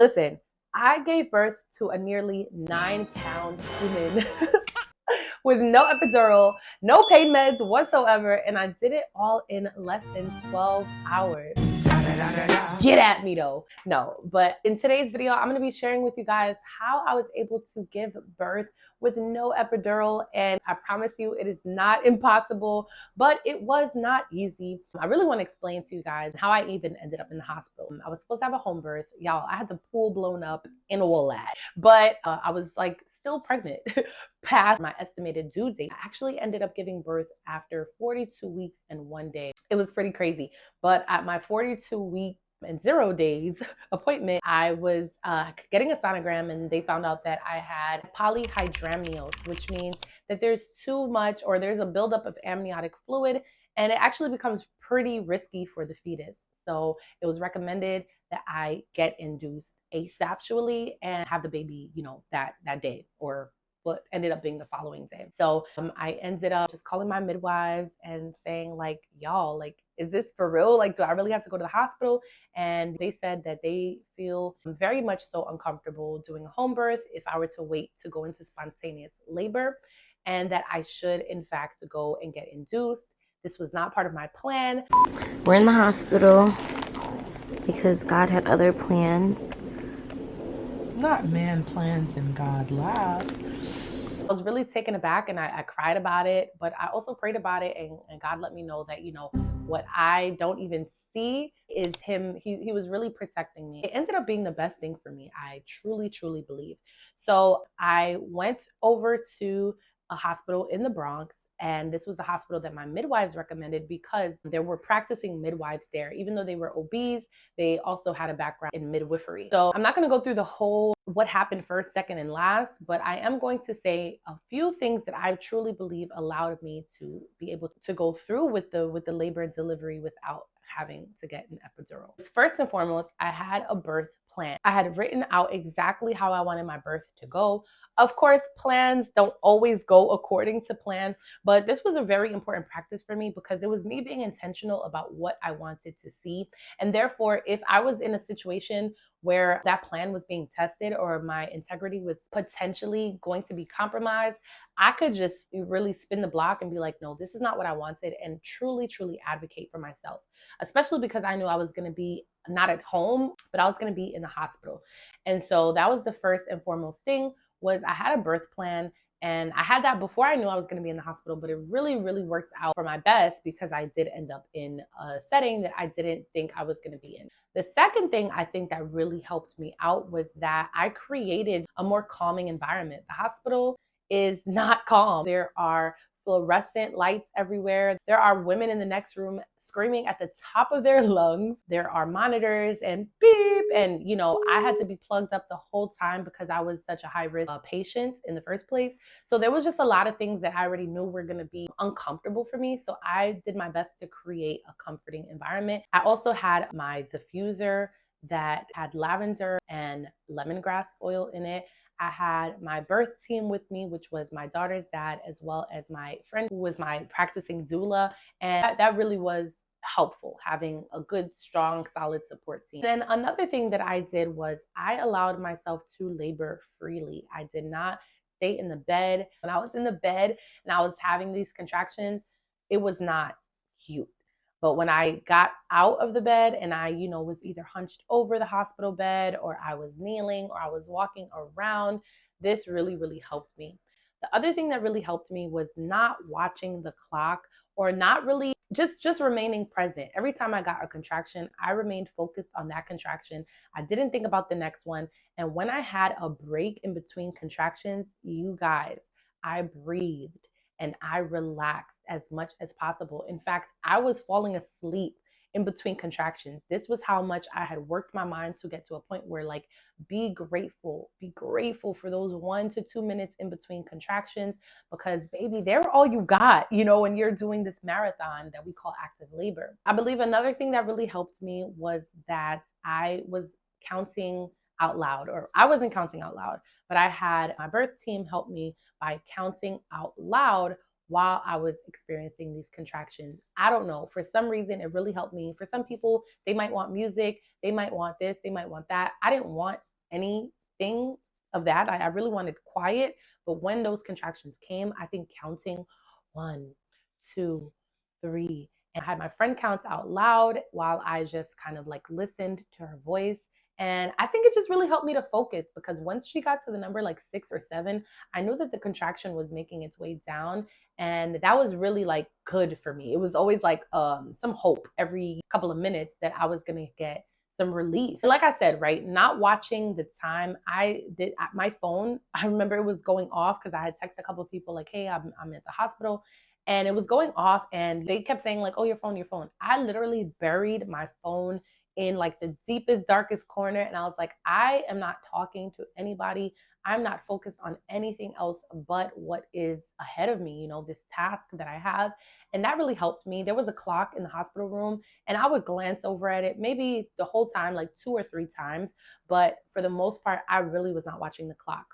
Listen, I gave birth to a nearly 9-pound human with no epidural, no pain meds whatsoever, and I did it all in less than 12 hours. Get at me though. No, but in today's video, I'm going to be sharing with you guys how I was able to give birth with no epidural. And I promise you, it is not impossible, but it was not easy. I really want to explain to you guys how I even ended up in the hospital. I was supposed to have a home birth. Y'all, I had the pool blown up and all that, but I was like still pregnant past my estimated due date. I actually ended up giving birth after 42 weeks and 1 day. It was pretty crazy. But at my 42-week and 0 days appointment, I was getting a sonogram, and they found out that I had polyhydramnios, which means that there's too much, or there's a buildup of amniotic fluid, and it actually becomes pretty risky for the fetus. So it was recommended that I get induced asexually and have the baby, that day, or what ended up being the following day. So I ended up just calling my midwives and saying, like, y'all, like, is this for real? Like, do I really have to go to the hospital? And they said that they feel very much so uncomfortable doing a home birth if I were to wait to go into spontaneous labor, and that I should, in fact, go and get induced. This was not part of my plan. We're in the hospital because God had other plans. Not man plans and God laughs. I was really taken aback, and I cried about it, but I also prayed about it, and God let me know that, what I don't even see is him. He was really protecting me. It ended up being the best thing for me. I truly, truly believe. So I went over to a hospital in the Bronx. And this was the hospital that my midwives recommended because there were practicing midwives there. Even though they were OBs, they also had a background in midwifery. So I'm not going to go through the whole what happened first, second, and last, but I am going to say a few things that I truly believe allowed me to be able to go through with the labor and delivery without having to get an epidural. First and foremost, I had a birth plan. I had written out exactly how I wanted my birth to go. Of course, plans don't always go according to plan, but this was a very important practice for me because it was me being intentional about what I wanted to see. And therefore, if I was in a situation where that plan was being tested or my integrity was potentially going to be compromised, I could just really spin the block and be like, no, this is not what I wanted, and truly, truly advocate for myself, especially because I knew I was going to be not at home, but I was going to be in the hospital. And so that was the first and foremost thing, was I had a birth plan. And I had that before I knew I was going to be in the hospital, but it really, really worked out for my best because I did end up in a setting that I didn't think I was going to be in. The second thing I think that really helped me out was that I created a more calming environment. The hospital is not calm. There are fluorescent lights everywhere. There are women in the next room screaming at the top of their lungs. There are monitors and beep. And, I had to be plugged up the whole time because I was such a high risk patient in the first place. So there was just a lot of things that I already knew were going to be uncomfortable for me. So I did my best to create a comforting environment. I also had my diffuser that had lavender and lemongrass oil in it. I had my birth team with me, which was my daughter's dad, as well as my friend who was my practicing doula. And that really was helpful, having a good, strong, solid support team. Then another thing that I did was I allowed myself to labor freely. I did not stay in the bed. When I was in the bed and I was having these contractions, it was not cute. But when I got out of the bed and I, was either hunched over the hospital bed, or I was kneeling, or I was walking around, this really, really helped me. The other thing that really helped me was not watching the clock, or not really just remaining present. Every time I got a contraction, I remained focused on that contraction. I didn't think about the next one. And when I had a break in between contractions, you guys, I breathed and I relaxed as much as possible. In fact, I was falling asleep in between contractions. This was how much I had worked my mind to get to a point where, like, be grateful for those 1 to 2 minutes in between contractions, because baby, they're all you got, when you're doing this marathon that we call active labor. I believe another thing that really helped me was that I was counting out loud, or I wasn't counting out loud, but I had my birth team help me by counting out loud while I was experiencing these contractions. I don't know, for some reason, it really helped me. For some people, they might want music, they might want this, they might want that. I didn't want anything of that. I really wanted quiet. But when those contractions came, I think counting 1, 2, 3, and I had my friend count out loud while I just kind of like listened to her voice. And I think it just really helped me to focus, because once she got to the number like 6 or 7, I knew that the contraction was making its way down. And that was really like good for me. It was always like some hope every couple of minutes that I was going to get some relief. Like I said, right, not watching the time, I did at my phone. I remember it was going off because I had texted a couple of people like, hey, I'm at the hospital. And it was going off and they kept saying like, oh, your phone, your phone. I literally buried my phone in like the deepest, darkest corner. And I was like, I am not talking to anybody. I'm not focused on anything else but what is ahead of me, this task that I have. And that really helped me. There was a clock in the hospital room and I would glance over at it maybe the whole time, like 2 or 3 times. But for the most part, I really was not watching the clock.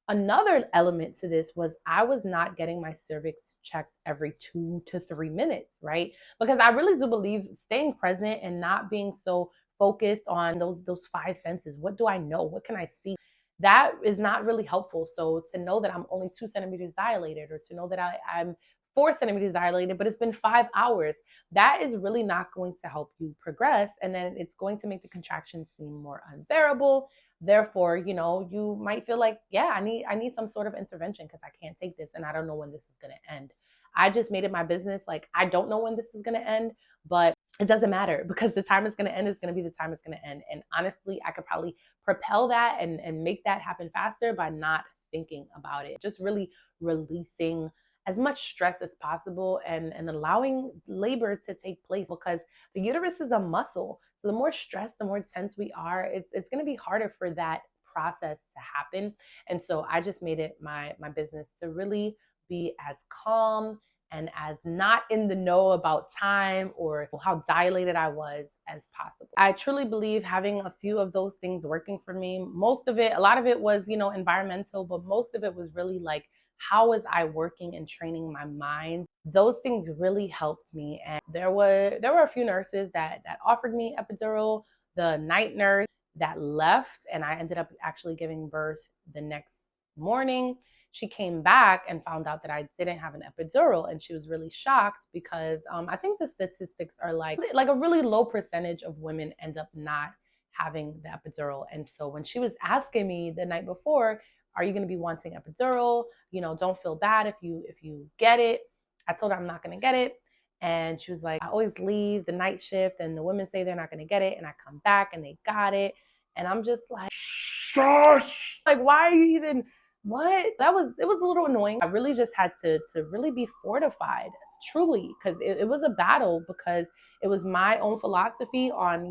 Another element to this was I was not getting my cervix checked every 2 to 3 minutes, right? Because I really do believe staying present and not being so focused on those 5 senses. What do I know? What can I see? That is not really helpful. So to know that I'm only 2 centimeters dilated, or to know that I'm 4 centimeters dilated, but it's been 5 hours, that is really not going to help you progress. And then it's going to make the contractions seem more unbearable. Therefore, you might feel like, yeah, I need some sort of intervention because I can't take this and I don't know when this is going to end. I just made it my business. Like, I don't know when this is going to end, but it doesn't matter, because the time it's going to end is going to be the time it's going to end. And honestly, I could probably propel that and make that happen faster by not thinking about it. Just really releasing as much stress as possible and allowing labor to take place, because the uterus is a muscle. So the more stressed, the more tense we are, it's going to be harder for that process to happen. And so I just made it my business to really be as calm and as not in the know about time or how dilated I was as possible. I truly believe having a few of those things working for me. A lot of it was, environmental, but most of it was really like, how was I working and training my mind? Those things really helped me. And there were a few nurses that offered me epidural. The night nurse that left, and I ended up actually giving birth the next morning. She came back and found out that I didn't have an epidural, and she was really shocked because I think the statistics are like a really low percentage of women end up not having the epidural. And so when she was asking me the night before, are you going to be wanting epidural? Don't feel bad if you get it. I told her I'm not going to get it. And she was like, I always leave the night shift and the women say they're not going to get it. And I come back and they got it. And I'm just like, shush! Like, why are you even, what? It was a little annoying. I really just had to really be fortified, truly, because it was a battle, because it was my own philosophy on,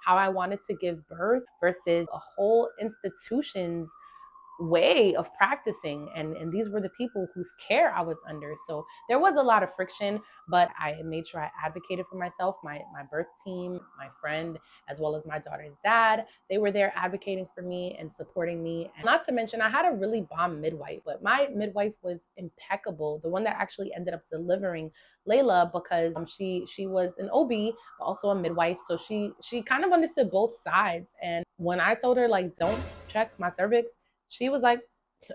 how I wanted to give birth versus a whole institution's way of practicing, and these were the people whose care I was under. So there was a lot of friction, but I made sure I advocated for myself. My birth team, my friend, as well as my daughter's dad, they were there advocating for me and supporting me. And not to mention, I had a really bomb midwife, but my midwife was impeccable. The one that actually ended up delivering Layla, because she was an OB but also a midwife, so she kind of understood both sides. And when I told her like, don't check my cervix, she was like,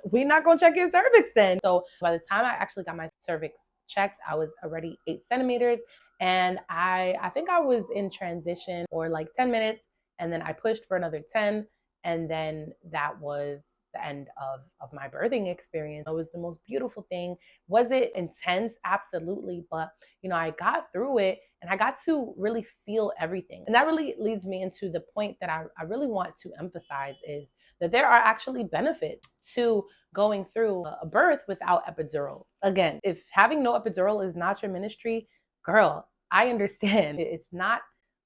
we're not going to check your cervix then. So by the time I actually got my cervix checked, I was already 8 centimeters. And I think I was in transition for like 10 minutes. And then I pushed for another 10. And then that was the end of my birthing experience. It was the most beautiful thing. Was it intense? Absolutely. But, I got through it and I got to really feel everything. And that really leads me into the point that I really want to emphasize is that there are actually benefits to going through a birth without epidural. Again, if having no epidural is not your ministry, girl, I understand. It's not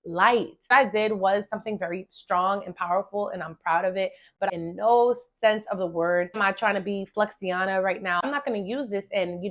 light. What I did was something very strong and powerful, and I'm proud of it. But in no sense of the word am I trying to be Flexiana right now. I'm not going to use this and,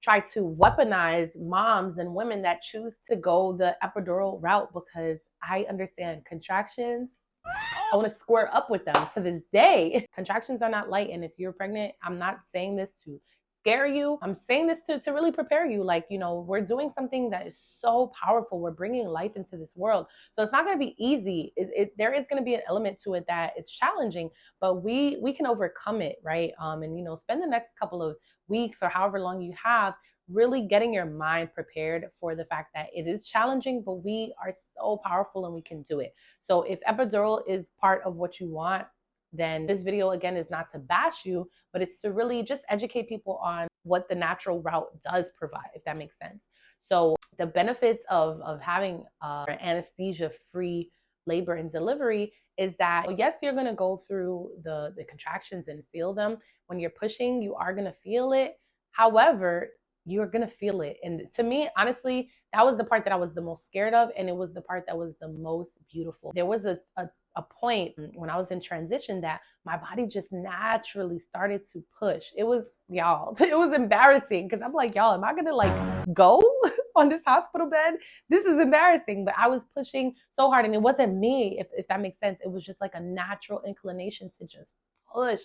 try to weaponize moms and women that choose to go the epidural route, because I understand contractions. I want to square up with them to this day. Contractions are not light. And if you're pregnant, I'm not saying this to scare you. I'm saying this to really prepare you. Like, you know, we're doing something that is so powerful. We're bringing life into this world. So it's not going to be easy. There is going to be an element to it that it's challenging, but we can overcome it, right? And, you know, spend the next couple of weeks or however long you have really getting your mind prepared for the fact that it is challenging, but we are so powerful and we can do it. So if epidural is part of what you want, then this video again is not to bash you, but it's to really just educate people on what the natural route does provide, if that makes sense. So the benefits of having anesthesia-free labor and delivery is that, yes, you're going to go through the contractions and feel them. When you're pushing, you are going to feel it. However, you're going to feel it. And to me, honestly, that was the part that I was the most scared of. And it was the part that was the most beautiful. There was a point when I was in transition that my body just naturally started to push. It was, y'all, it was embarrassing because I'm like, y'all, am I going to like go on this hospital bed? This is embarrassing. But I was pushing so hard and it wasn't me, if that makes sense. It was just like a natural inclination to just push.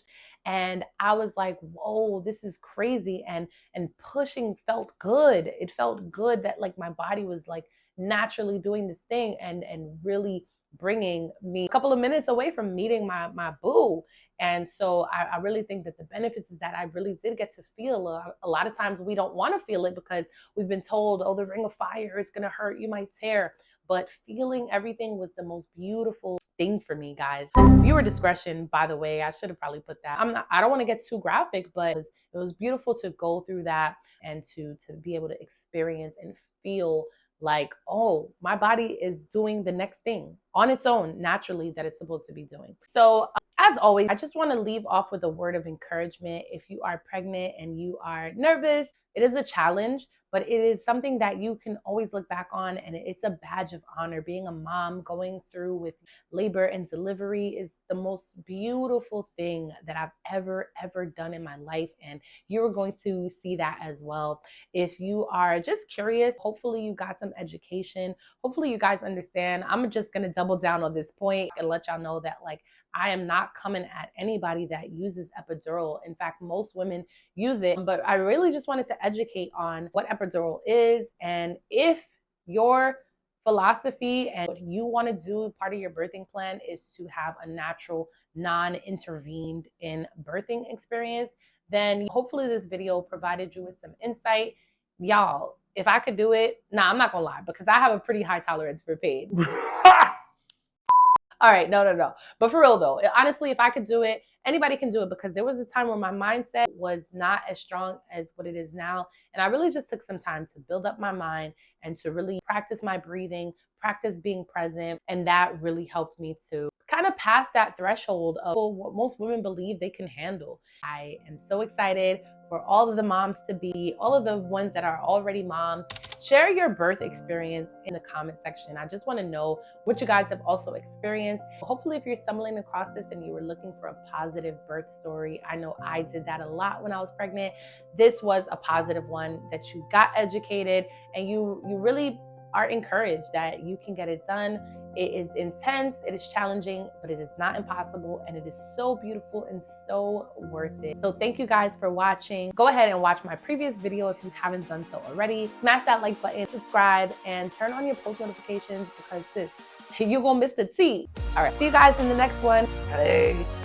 And I was like, whoa, this is crazy. And pushing felt good. It felt good that like my body was like naturally doing this thing and really bringing me a couple of minutes away from meeting my boo. And so I really think that the benefits is that I really did get to feel a lot of times we don't want to feel it because we've been told, oh, the ring of fire is going to hurt, you might tear. But feeling everything was the most beautiful thing for me, guys. Viewer discretion, by the way, I should have probably put that. I don't want to get too graphic, but it was beautiful to go through that and to be able to experience and feel like, oh, my body is doing the next thing on its own, naturally, that it's supposed to be doing. So as always, I just want to leave off with a word of encouragement. If you are pregnant and you are nervous, it is a challenge, but it is something that you can always look back on, and it's a badge of honor. Being a mom going through with labor and delivery is the most beautiful thing that I've ever done in my life, and you're going to see that as well. If you are just curious, hopefully you got some education. Hopefully you guys understand. I'm just going to double down on this point and let y'all know that, like, I am not coming at anybody that uses epidural. In fact, most women use it, but I really just wanted to educate on what epidural is. And if your philosophy and what you want to do, part of your birthing plan is to have a natural, non-intervened in birthing experience, then hopefully this video provided you with some insight. Y'all, if I could do it, I'm not gonna lie, because I have a pretty high tolerance for pain. All right, no. But for real though, honestly, if I could do it, anybody can do it, because there was a time where my mindset was not as strong as what it is now. And I really just took some time to build up my mind and to really practice my breathing, practice being present. And that really helped me to kind of pass that threshold of what most women believe they can handle. I am so excited for all of the moms to be, all of the ones that are already moms. Share your birth experience in the comment section. I just want to know what you guys have also experienced. Hopefully, if you're stumbling across this and you were looking for a positive birth story, I know I did that a lot when I was pregnant. This was a positive one, that you got educated and you really are encouraged that you can get it done. It is intense, it is challenging, but it is not impossible, and it is so beautiful and so worth it. So thank you guys for watching. Go ahead and watch my previous video if you haven't done so already. Smash that like button, subscribe, and turn on your post notifications, because you're gonna miss the tea. All right, see you guys in the next one. Hey.